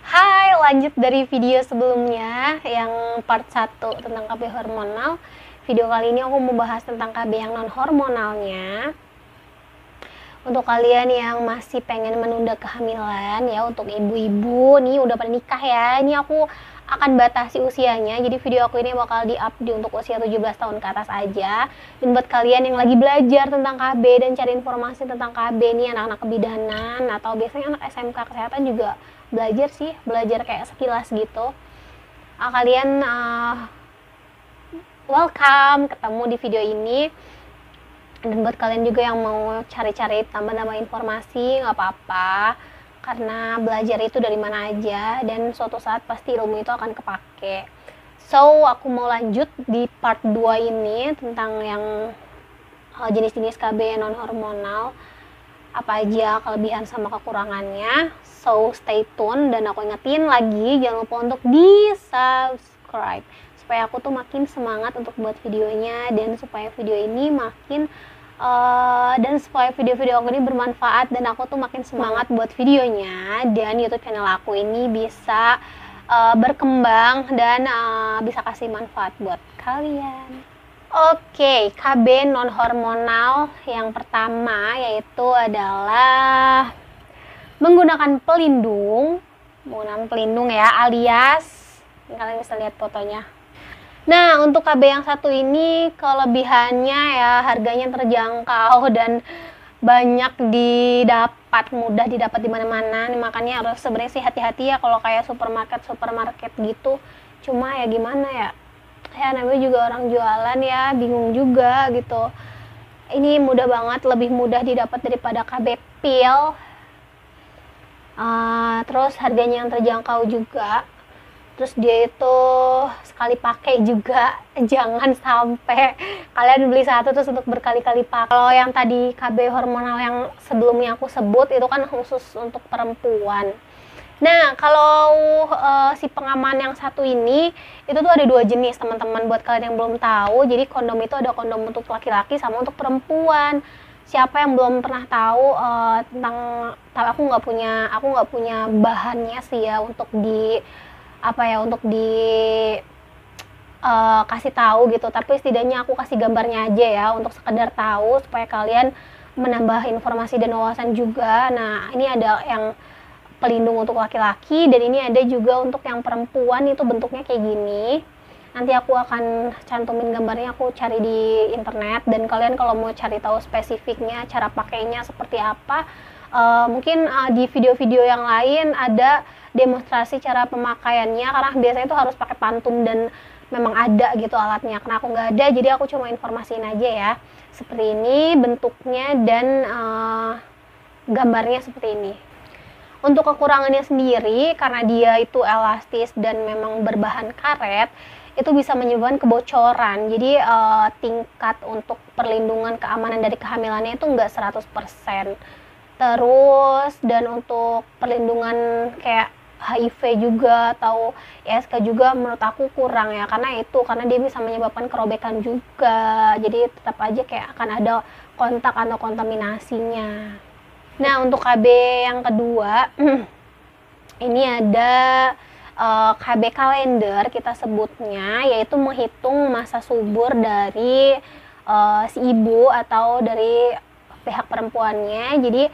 Hai, lanjut dari video sebelumnya yang part 1 tentang KB hormonal. Video kali ini aku mau bahas tentang KB yang non hormonalnya. Untuk kalian yang masih pengen menunda kehamilan ya, untuk ibu-ibu nih udah pada nikah ya, ini aku akan batasi usianya, jadi video aku ini bakal di-up untuk usia 17 tahun ke atas aja. Dan buat kalian yang lagi belajar tentang KB dan cari informasi tentang KB nih, anak-anak kebidanan atau biasanya anak SMK kesehatan juga belajar kayak sekilas gitu. Kalian welcome ketemu di video ini. Dan buat kalian juga yang mau cari-cari tambah-tambah informasi, nggak apa-apa, karena belajar itu dari mana aja dan suatu saat pasti ilmu itu akan kepake. So, aku mau lanjut di part 2 ini tentang yang jenis-jenis KB non hormonal, apa aja kelebihan sama kekurangannya. So, stay tune, dan aku ingetin lagi jangan lupa untuk di subscribe supaya aku tuh makin semangat untuk buat videonya, dan supaya video ini makin dan supaya video-video aku ini bermanfaat dan aku tuh makin semangat buat videonya, dan YouTube channel aku ini bisa berkembang dan bisa kasih manfaat buat kalian. Oke, KB non hormonal yang pertama yaitu adalah menggunakan pelindung ya, alias kalian bisa lihat fotonya. Nah, untuk KB yang satu ini kelebihannya ya harganya terjangkau dan banyak mudah didapat di mana-mana. Makanya harus sebenarnya sih hati-hati ya kalau kayak supermarket gitu. Cuma ya gimana ya? Ya namanya juga orang jualan ya, bingung juga gitu. Ini mudah banget, lebih mudah didapat daripada KB pil. Terus harganya yang terjangkau juga. Terus dia itu sekali pakai juga, jangan sampai kalian beli satu terus untuk berkali-kali pakai. Kalau yang tadi KB hormonal yang sebelumnya aku sebut itu kan khusus untuk perempuan. Nah, kalau si pengaman yang satu ini itu tuh ada 2 jenis, teman-teman, buat kalian yang belum tahu. Jadi kondom itu ada kondom untuk laki-laki sama untuk perempuan. Siapa yang belum pernah tahu aku nggak punya bahannya sih ya untuk kasih tahu gitu, tapi setidaknya aku kasih gambarnya aja ya untuk sekedar tahu supaya kalian menambah informasi dan wawasan juga. Nah, ini ada yang pelindung untuk laki-laki dan ini ada juga untuk yang perempuan, itu bentuknya kayak gini. Nanti aku akan cantumin gambarnya, aku cari di internet, dan kalian kalau mau cari tahu spesifiknya cara pakainya seperti apa, mungkin di video-video yang lain ada demonstrasi cara pemakaiannya, karena biasanya itu harus pakai pantum dan memang ada gitu alatnya. Karena aku nggak ada, jadi aku cuma informasiin aja ya. Seperti ini bentuknya dan gambarnya seperti ini. Untuk kekurangannya sendiri, karena dia itu elastis dan memang berbahan karet, itu bisa menyebabkan kebocoran. Jadi tingkat untuk perlindungan keamanan dari kehamilannya itu nggak 100%. Terus dan untuk perlindungan kayak HIV juga atau ISK juga menurut aku kurang ya, karena dia bisa menyebabkan kerobekan juga, jadi tetap aja kayak akan ada kontak atau kontaminasinya. Nah, untuk KB yang kedua ini ada KB kalender kita sebutnya, yaitu menghitung masa subur dari si ibu atau dari pihak perempuannya. Jadi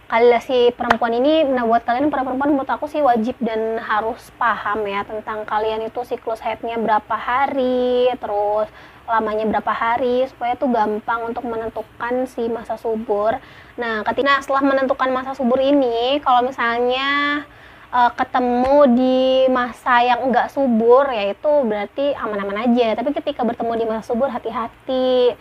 kalau si perempuan ini, nah buat kalian para perempuan menurut aku sih wajib dan harus paham ya tentang kalian itu siklus haidnya berapa hari, terus lamanya berapa hari, supaya tuh gampang untuk menentukan si masa subur. Nah, setelah menentukan masa subur ini, kalau misalnya ketemu di masa yang enggak subur, ya itu berarti aman-aman aja. Tapi ketika bertemu di masa subur, hati-hati.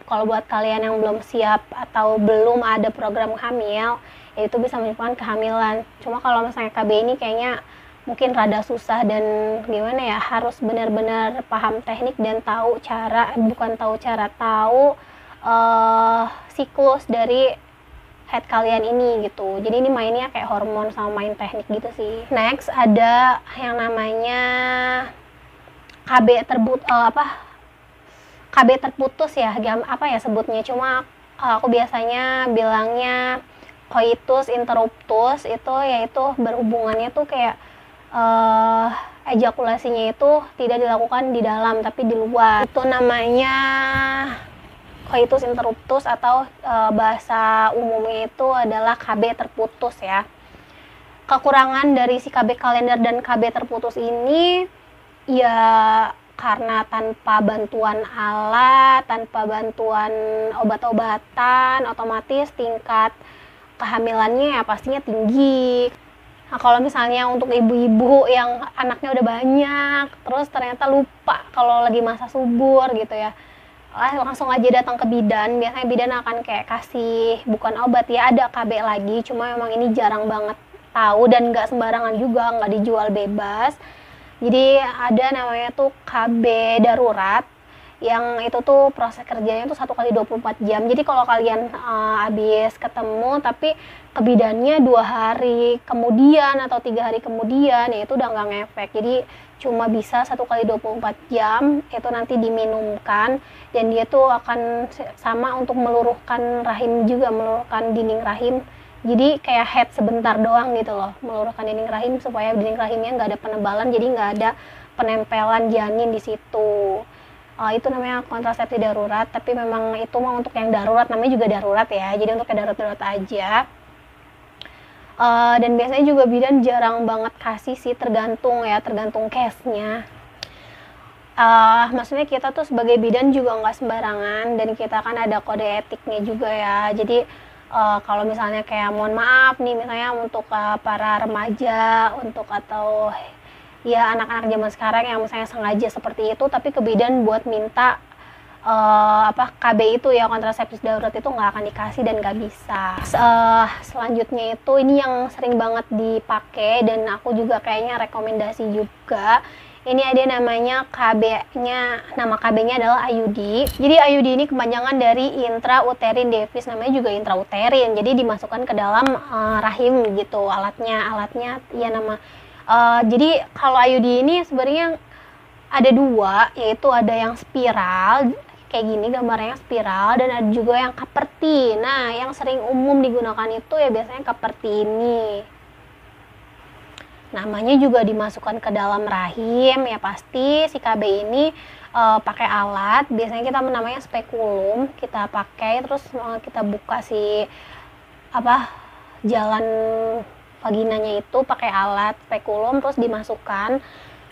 Kalau buat kalian yang belum siap atau belum ada program hamil, ya itu bisa menyebabkan kehamilan. Cuma kalau misalnya KB ini kayaknya mungkin rada susah, dan gimana ya, harus benar-benar paham teknik dan tahu siklus dari head kalian ini gitu. Jadi ini mainnya kayak hormon sama main teknik gitu sih. Next ada yang namanya KB terputus ya, apa ya sebutnya, cuma aku biasanya bilangnya coitus interruptus itu yaitu berhubungannya tuh kayak ejakulasinya itu tidak dilakukan di dalam tapi di luar. Itu namanya coitus interruptus atau bahasa umumnya itu adalah KB terputus ya. Kekurangan dari si KB kalender dan KB terputus ini ya karena tanpa bantuan alat, tanpa bantuan obat-obatan, otomatis tingkat kehamilannya ya pastinya tinggi. Nah, kalau misalnya untuk ibu-ibu yang anaknya udah banyak, terus ternyata lupa kalau lagi masa subur gitu ya, langsung aja datang ke bidan. Biasanya bidan akan kayak kasih, bukan obat ya, ada KB lagi, cuma memang ini jarang banget tahu dan nggak sembarangan juga, nggak dijual bebas. Jadi ada namanya tuh KB darurat, yang itu tuh proses kerjanya tuh 1 kali 24 jam. Jadi kalau kalian habis ketemu tapi kebidannya 2 hari kemudian atau 3 hari kemudian, ya itu udah nggak ngefek. Jadi cuma bisa 1 kali 24 jam itu nanti diminumkan, dan dia tuh akan sama untuk meluruhkan rahim juga, meluruhkan dinding rahim. Jadi kayak head sebentar doang gitu loh, meluruhkan dinding rahim supaya dinding rahimnya nggak ada penebalan, jadi nggak ada penempelan janin di situ. Itu namanya kontrasepsi darurat, tapi memang itu mah untuk yang darurat, namanya juga darurat ya, jadi untuk yang darurat-darurat aja. Dan biasanya juga bidan jarang banget kasih sih, tergantung case-nya. Maksudnya kita tuh sebagai bidan juga nggak sembarangan, dan kita kan ada kode etiknya juga ya. Jadi kalau misalnya kayak mohon maaf nih, misalnya untuk para remaja, untuk atau ya anak-anak zaman sekarang yang misalnya sengaja seperti itu tapi ke bidan buat minta KB itu ya, kontrasepsi darurat, itu nggak akan dikasih dan nggak bisa. Selanjutnya itu ini yang sering banget dipakai dan aku juga kayaknya rekomendasi juga. Ini ada namanya KB-nya, nama KB-nya adalah IUD. Jadi IUD ini kepanjangan dari intrauterine device, namanya juga intrauterine. Jadi dimasukkan ke dalam rahim gitu alatnya ya nama. Jadi kalau IUD ini sebenarnya ada 2, yaitu ada yang spiral kayak gini gambarnya spiral, dan ada juga yang Cupertine. Nah, yang sering umum digunakan itu ya biasanya Cupertine ini. Namanya juga dimasukkan ke dalam rahim ya, pasti si KB ini pakai alat. Biasanya kita namanya spekulum, kita pakai terus kita buka si jalan vaginanya itu pakai alat spekulum, terus dimasukkan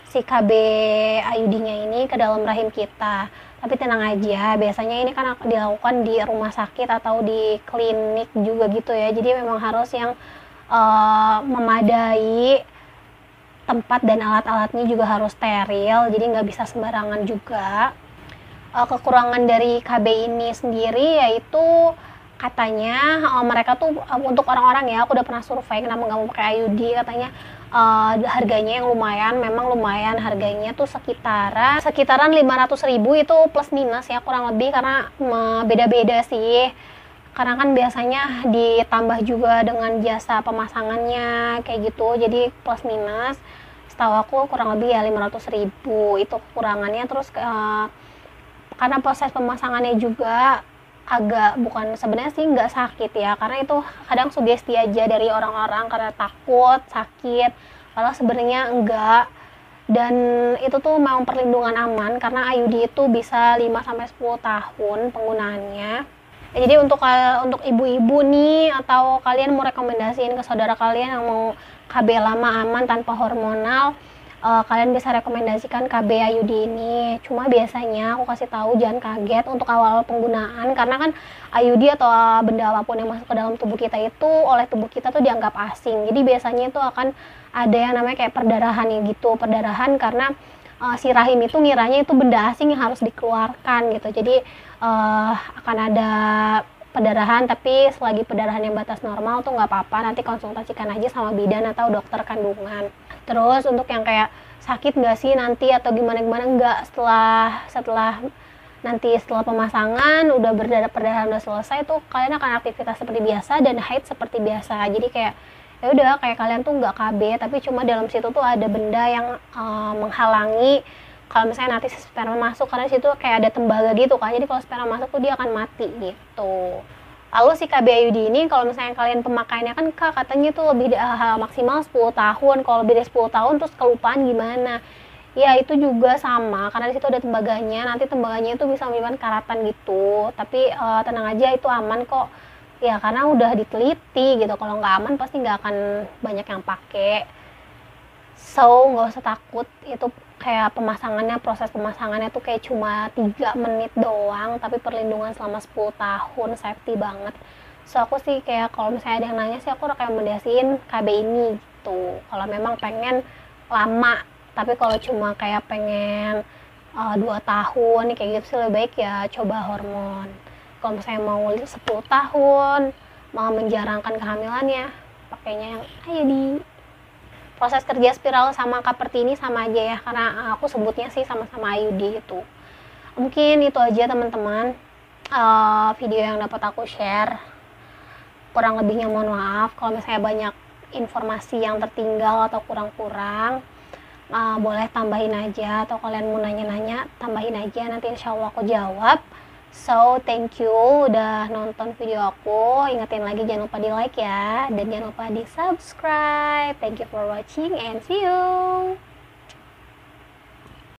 si KB IUD-nya ini ke dalam rahim kita. Tapi tenang aja, biasanya ini kan dilakukan di rumah sakit atau di klinik juga gitu ya. Jadi memang harus yang memadai, tempat dan alat-alatnya juga harus steril, jadi nggak bisa sembarangan juga. Kekurangan dari KB ini sendiri yaitu katanya mereka tuh untuk orang-orang ya, aku udah pernah survei kenapa nggak mau pakai IUD, katanya harganya yang memang lumayan harganya tuh sekitaran 500.000 itu plus minus ya, kurang lebih, karena beda-beda sih, karena kan biasanya ditambah juga dengan jasa pemasangannya kayak gitu, jadi plus minus setahu aku kurang lebih ya 500.000 itu kekurangannya. Terus karena proses pemasangannya juga agak, bukan sebenarnya sih nggak sakit ya, karena itu kadang sugesti aja dari orang-orang karena takut sakit, padahal sebenarnya enggak. Dan itu tuh memang perlindungan aman karena IUD itu bisa 5-10 tahun penggunaannya. Jadi untuk ibu-ibu nih, atau kalian mau rekomendasiin ke saudara kalian yang mau KB lama aman tanpa hormonal, kalian bisa rekomendasikan KB IUD ini. Cuma biasanya aku kasih tahu jangan kaget untuk awal penggunaan, karena kan IUD atau benda apapun yang masuk ke dalam tubuh kita itu oleh tubuh kita tuh dianggap asing. Jadi biasanya itu akan ada yang namanya kayak perdarahan ya gitu, perdarahan karena si rahim itu ngiranya itu benda asing yang harus dikeluarkan gitu. Jadi akan ada perdarahan, tapi selagi perdarahan yang batas normal tuh nggak apa-apa, nanti konsultasikan aja sama bidan atau dokter kandungan. Terus untuk yang kayak sakit nggak sih nanti atau gimana-gimana, nggak, setelah pemasangan udah perdarahan udah selesai tuh kalian akan aktivitas seperti biasa dan haid seperti biasa. Jadi kayak ya udah kayak kalian tuh nggak KB, tapi cuma dalam situ tuh ada benda yang menghalangi kalau misalnya nanti sperma masuk, karena situ kayak ada tembaga gitu kan, jadi kalau sperma masuk tuh dia akan mati gitu. Lalu si KB IUD ini kalau misalnya kalian pemakaiannya kan Kak katanya tuh lebih maksimal 10 tahun. Kalau lebih dari 10 tahun terus kelupaan gimana? Ya itu juga sama karena di situ ada tembaganya. Nanti tembaganya itu bisa menyebabkan karatan gitu. Tapi tenang aja itu aman kok. Ya karena udah diteliti gitu. Kalau nggak aman pasti nggak akan banyak yang pakai. So nggak usah takut, itu kayak proses pemasangannya tuh kayak cuma 3 menit doang, tapi perlindungan selama 10 tahun, safety banget. So aku sih kayak kalau misalnya ada yang nanya sih aku rekomendasiin KB ini gitu, kalau memang pengen lama. Tapi kalau cuma kayak pengen 2 tahun kayak gitu sih lebih baik ya coba hormon. Kalau misalnya mau 10 tahun, mau menjarangkan kehamilannya, pakainya yang IUD. Proses kerja spiral sama Cupertini sama aja ya, karena aku sebutnya sih sama-sama IUD itu. Mungkin itu aja teman-teman, video yang dapat aku share. Kurang lebihnya mohon maaf kalau misalnya banyak informasi yang tertinggal atau kurang-kurang. Boleh tambahin aja, atau kalian mau nanya-nanya tambahin aja, nanti insya Allah aku jawab. So thank you udah nonton video aku. Ingetin lagi jangan lupa di like ya, dan jangan lupa di subscribe. Thank you for watching and see you.